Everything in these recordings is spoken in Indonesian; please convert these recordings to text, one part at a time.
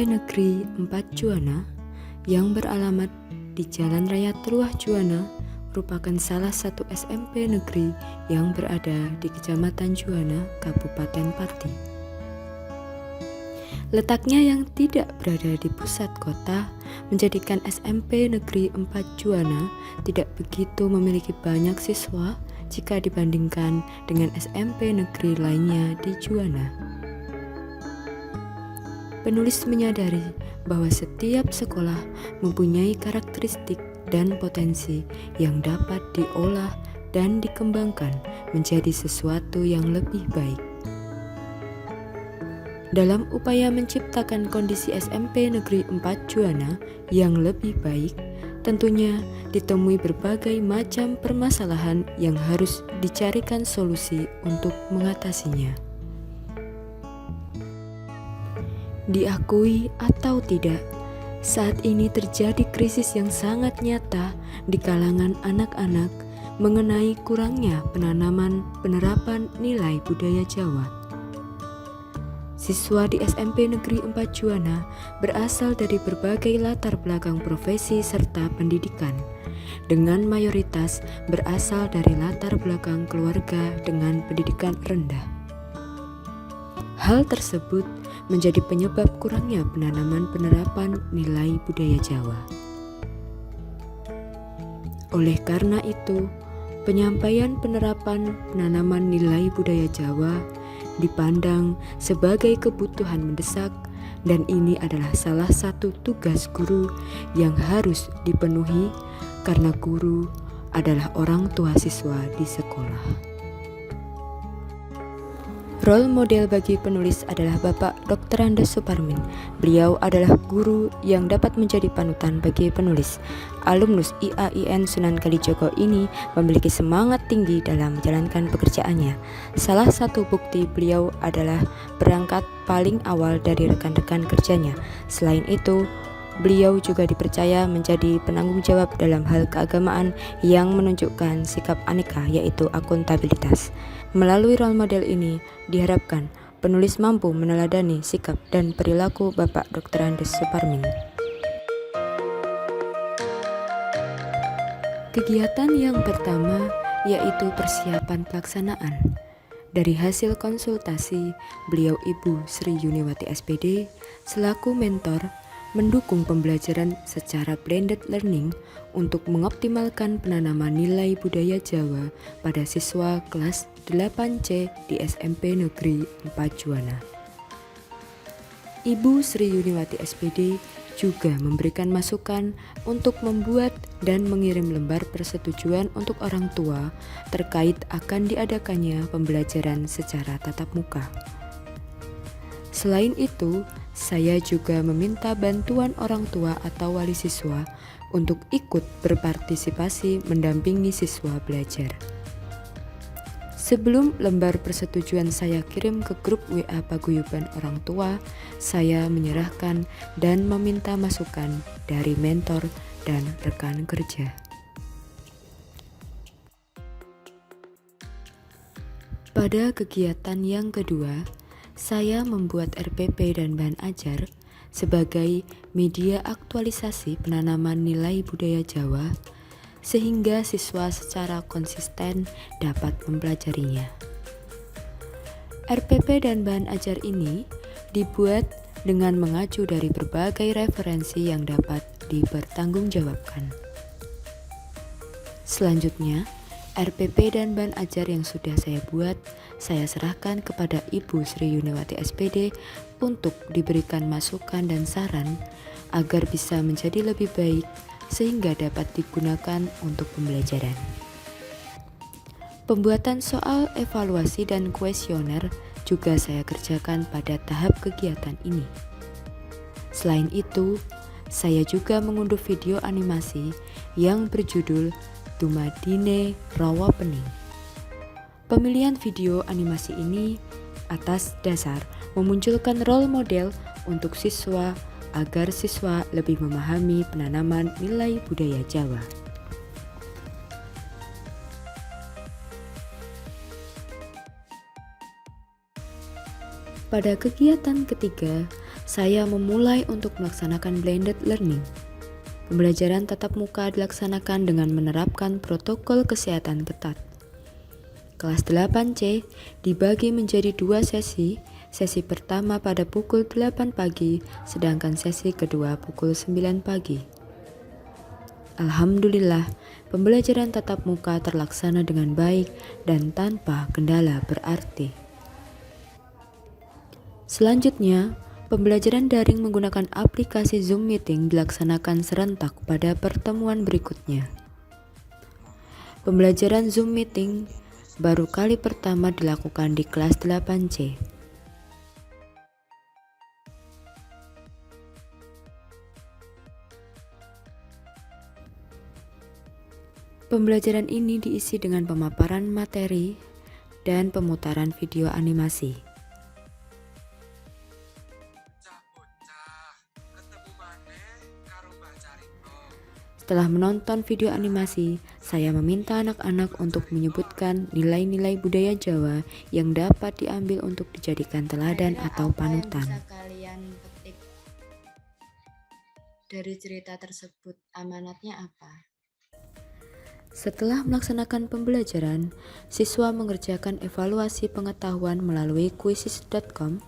Negeri 4 Juwana yang beralamat di Jalan Raya Truah Juwana merupakan salah satu SMP negeri yang berada di Kecamatan Juwana, Kabupaten Pati. Letaknya yang tidak berada di pusat kota menjadikan SMP Negeri 4 Juwana tidak begitu memiliki banyak siswa jika dibandingkan dengan SMP negeri lainnya di Juwana. Penulis menyadari bahwa setiap sekolah mempunyai karakteristik dan potensi yang dapat diolah dan dikembangkan menjadi sesuatu yang lebih baik. Dalam upaya menciptakan kondisi SMP Negeri 4 Juwana yang lebih baik, tentunya ditemui berbagai macam permasalahan yang harus dicarikan solusi untuk mengatasinya. Diakui atau tidak, saat ini terjadi krisis yang sangat nyata di kalangan anak-anak mengenai kurangnya penerapan nilai budaya Jawa. Siswa di SMP Negeri 4 Juwana berasal dari berbagai latar belakang profesi serta pendidikan, dengan mayoritas berasal dari latar belakang keluarga dengan pendidikan rendah. Hal tersebut menjadi penyebab kurangnya penerapan nilai budaya Jawa. Oleh karena itu, penyampaian penanaman nilai budaya Jawa dipandang sebagai kebutuhan mendesak, dan ini adalah salah satu tugas guru yang harus dipenuhi karena guru adalah orang tua siswa di sekolah. Role model bagi penulis adalah Bapak Dr. Andes Suparmin. Beliau adalah guru yang dapat menjadi panutan bagi penulis. Alumnus IAIN Sunan Kalijogo ini memiliki semangat tinggi dalam menjalankan pekerjaannya. Salah satu bukti beliau adalah berangkat paling awal dari rekan-rekan kerjanya. Selain itu, beliau juga dipercaya menjadi penanggung jawab dalam hal keagamaan yang menunjukkan sikap aneka, yaitu akuntabilitas. Melalui role model ini, diharapkan penulis mampu meneladani sikap dan perilaku Bapak Dr. Andes Suparmin. Kegiatan yang pertama yaitu persiapan pelaksanaan. Dari hasil konsultasi, beliau Ibu Sri Yuniwati SPD selaku mentor mendukung pembelajaran secara blended learning untuk mengoptimalkan penanaman nilai budaya Jawa pada siswa kelas 8C di SMP Negeri 4 Juwana. Ibu Sri Yuniwati SPD juga memberikan masukan untuk membuat dan mengirim lembar persetujuan untuk orang tua terkait akan diadakannya pembelajaran secara tatap muka. Selain itu, saya juga meminta bantuan orang tua atau wali siswa untuk ikut berpartisipasi mendampingi siswa belajar. Sebelum lembar persetujuan saya kirim ke grup WA Paguyuban Orang Tua, saya menyerahkan dan meminta masukan dari mentor dan rekan kerja. Pada kegiatan yang kedua, saya membuat RPP dan bahan ajar sebagai media aktualisasi penanaman nilai budaya Jawa sehingga siswa secara konsisten dapat mempelajarinya. RPP dan bahan ajar ini dibuat dengan mengacu dari berbagai referensi yang dapat dipertanggungjawabkan. Selanjutnya, RPP dan bahan ajar yang sudah saya buat, saya serahkan kepada Ibu Sri Yuniwati SPD untuk diberikan masukan dan saran agar bisa menjadi lebih baik sehingga dapat digunakan untuk pembelajaran. Pembuatan soal evaluasi dan kuesioner juga saya kerjakan pada tahap kegiatan ini. Selain itu, saya juga mengunduh video animasi yang berjudul Dumadine Rawa Pening. Pemilihan video animasi ini atas dasar memunculkan role model untuk siswa agar siswa lebih memahami penanaman nilai budaya Jawa. Pada kegiatan ketiga, saya memulai untuk melaksanakan blended learning. Pembelajaran tatap muka dilaksanakan dengan menerapkan protokol kesehatan ketat. Kelas 8C dibagi menjadi 2 sesi. Sesi pertama pada pukul 8 pagi, sedangkan sesi kedua pukul 9 pagi. Alhamdulillah, pembelajaran tatap muka terlaksana dengan baik dan tanpa kendala berarti. Selanjutnya, pembelajaran daring menggunakan aplikasi Zoom Meeting dilaksanakan serentak pada pertemuan berikutnya. Pembelajaran Zoom Meeting baru kali pertama dilakukan di kelas 8C. Pembelajaran ini diisi dengan pemaparan materi dan pemutaran video animasi. Setelah menonton video animasi, saya meminta anak-anak untuk menyebutkan nilai-nilai budaya Jawa yang dapat diambil untuk dijadikan teladan atau panutan. Apa yang bisa kalian petik dari cerita tersebut? Amanatnya apa? Setelah melaksanakan pembelajaran, siswa mengerjakan evaluasi pengetahuan melalui quizzes.com,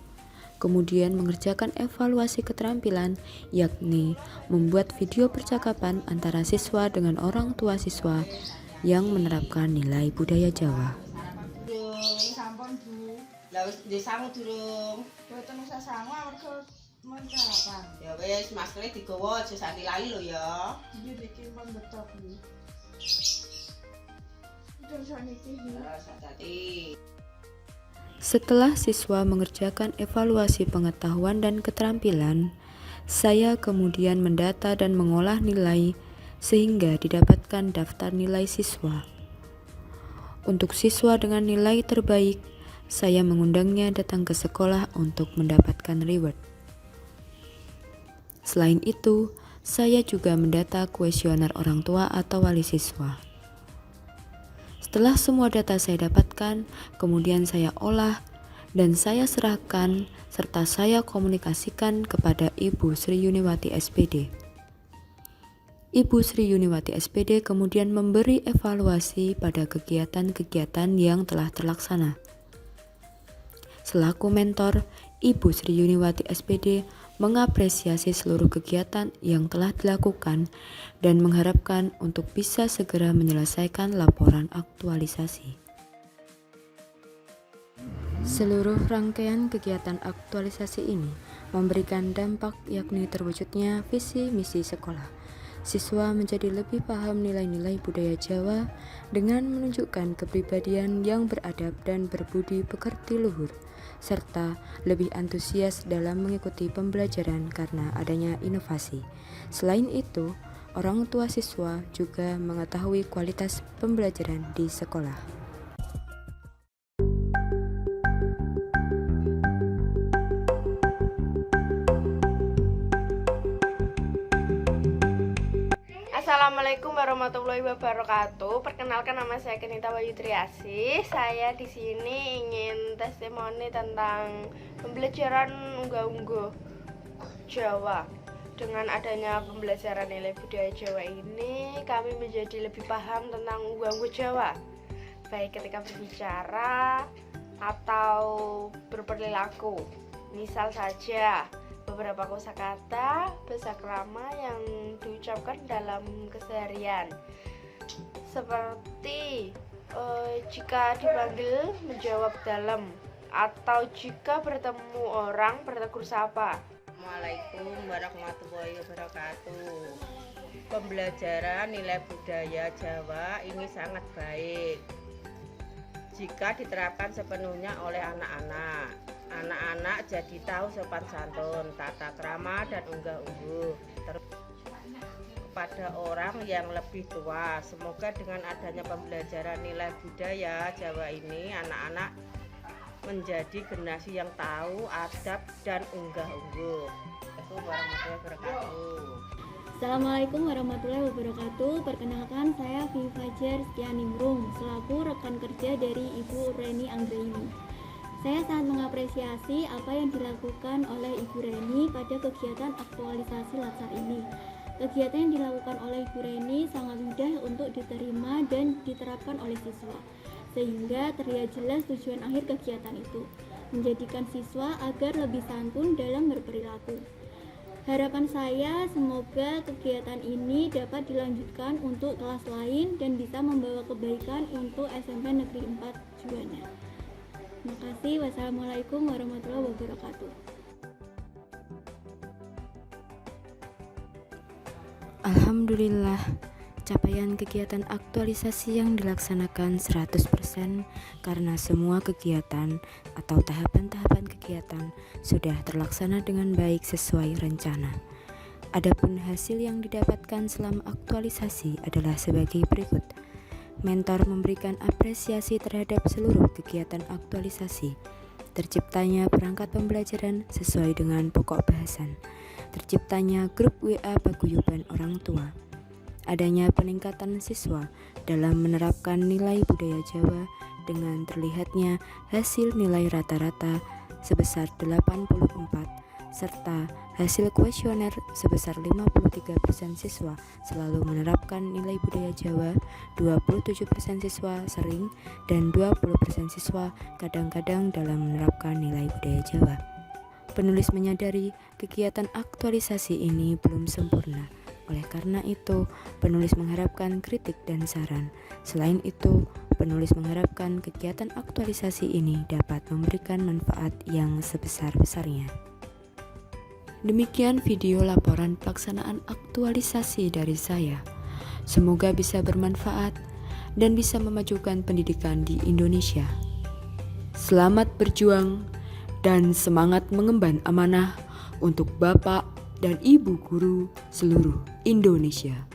kemudian mengerjakan evaluasi keterampilan, yakni membuat video percakapan antara siswa dengan orang tua siswa yang menerapkan nilai budaya Jawa. Durung sampun, Bu. Lah wis ndek sangu durung. Mboten usah sangu amarga mon sarapan. Ya wis, maskere digawa aja santi lali lho ya. Nggih iki pun betok, Bu. Setelah siswa mengerjakan evaluasi pengetahuan dan keterampilan, saya kemudian mendata dan mengolah nilai sehingga didapatkan daftar nilai siswa. Untuk siswa dengan nilai terbaik, saya mengundangnya datang ke sekolah untuk mendapatkan reward. Selain itu, saya juga mendata kuesioner orang tua atau wali siswa. Setelah semua data saya dapatkan, kemudian saya olah dan saya serahkan serta saya komunikasikan kepada Ibu Sri Yuniwati SPD. Ibu Sri Yuniwati SPD kemudian memberi evaluasi pada kegiatan-kegiatan yang telah terlaksana. Selaku mentor, Ibu Sri Yuniwati SPD mengapresiasi seluruh kegiatan yang telah dilakukan dan mengharapkan untuk bisa segera menyelesaikan laporan aktualisasi. Seluruh rangkaian kegiatan aktualisasi ini memberikan dampak yakni terwujudnya visi misi sekolah. Siswa menjadi lebih paham nilai-nilai budaya Jawa dengan menunjukkan kepribadian yang beradab dan berbudi pekerti luhur, serta lebih antusias dalam mengikuti pembelajaran karena adanya inovasi. Selain itu, orang tua siswa juga mengetahui kualitas pembelajaran di sekolah. Assalamualaikum warahmatullahi wabarakatuh. Perkenalkan, nama saya Kenita Wayu Triasih. Saya di sini ingin testimoni tentang pembelajaran unggah-ungguh Jawa. Dengan adanya pembelajaran nilai budaya Jawa ini, kami menjadi lebih paham tentang unggah-ungguh Jawa, baik ketika berbicara atau berperilaku. Misal saja, beberapa kosakata bahasa krama yang diucapkan dalam keseharian, seperti jika dipanggil menjawab dalam, atau jika bertemu orang bertegur sapa. Assalamualaikum warahmatullahi wabarakatuh. Pembelajaran nilai budaya Jawa ini sangat baik jika diterapkan sepenuhnya oleh anak-anak. Anak-anak jadi tahu sopan santun, tata krama dan unggah-ungguh kepada orang yang lebih tua. Semoga dengan adanya pembelajaran nilai budaya Jawa ini, anak-anak menjadi generasi yang tahu adab dan unggah-ungguh. Assalamualaikum warahmatullahi wabarakatuh. Assalamualaikum warahmatullahi wabarakatuh. Perkenalkan, saya Vivi Fajar Setianingrum selaku rekan kerja dari Ibu Reni Anggraini. Saya sangat mengapresiasi apa yang dilakukan oleh Ibu Reni pada kegiatan aktualisasi Latsar ini. Kegiatan yang dilakukan oleh Ibu Reni sangat mudah untuk diterima dan diterapkan oleh siswa, sehingga terlihat jelas tujuan akhir kegiatan itu, menjadikan siswa agar lebih santun dalam berperilaku. Harapan saya semoga kegiatan ini dapat dilanjutkan untuk kelas lain dan bisa membawa kebaikan untuk SMP Negeri 4 Juwana. Terima kasih. Wassalamualaikum warahmatullahi wabarakatuh. Alhamdulillah, capaian kegiatan aktualisasi yang dilaksanakan 100% karena semua kegiatan atau tahapan-tahapan kegiatan sudah terlaksana dengan baik sesuai rencana. Adapun hasil yang didapatkan selama aktualisasi adalah sebagai berikut. Mentor memberikan apresiasi terhadap seluruh kegiatan aktualisasi. Terciptanya perangkat pembelajaran sesuai dengan pokok bahasan. Terciptanya grup WA paguyuban orang tua. Adanya peningkatan siswa dalam menerapkan nilai budaya Jawa dengan terlihatnya hasil nilai rata-rata sebesar 84 serta hasil kuesioner sebesar 53% siswa selalu menerapkan nilai budaya Jawa, 27% siswa sering dan 20% siswa kadang-kadang dalam menerapkan nilai budaya Jawa. Penulis menyadari kegiatan aktualisasi ini belum sempurna. Oleh karena itu, penulis mengharapkan kritik dan saran. Selain itu, penulis mengharapkan kegiatan aktualisasi ini dapat memberikan manfaat yang sebesar-besarnya. Demikian video laporan pelaksanaan aktualisasi dari saya. Semoga bisa bermanfaat dan bisa memajukan pendidikan di Indonesia. Selamat berjuang dan semangat mengemban amanah untuk Bapak dan Ibu guru seluruh Indonesia.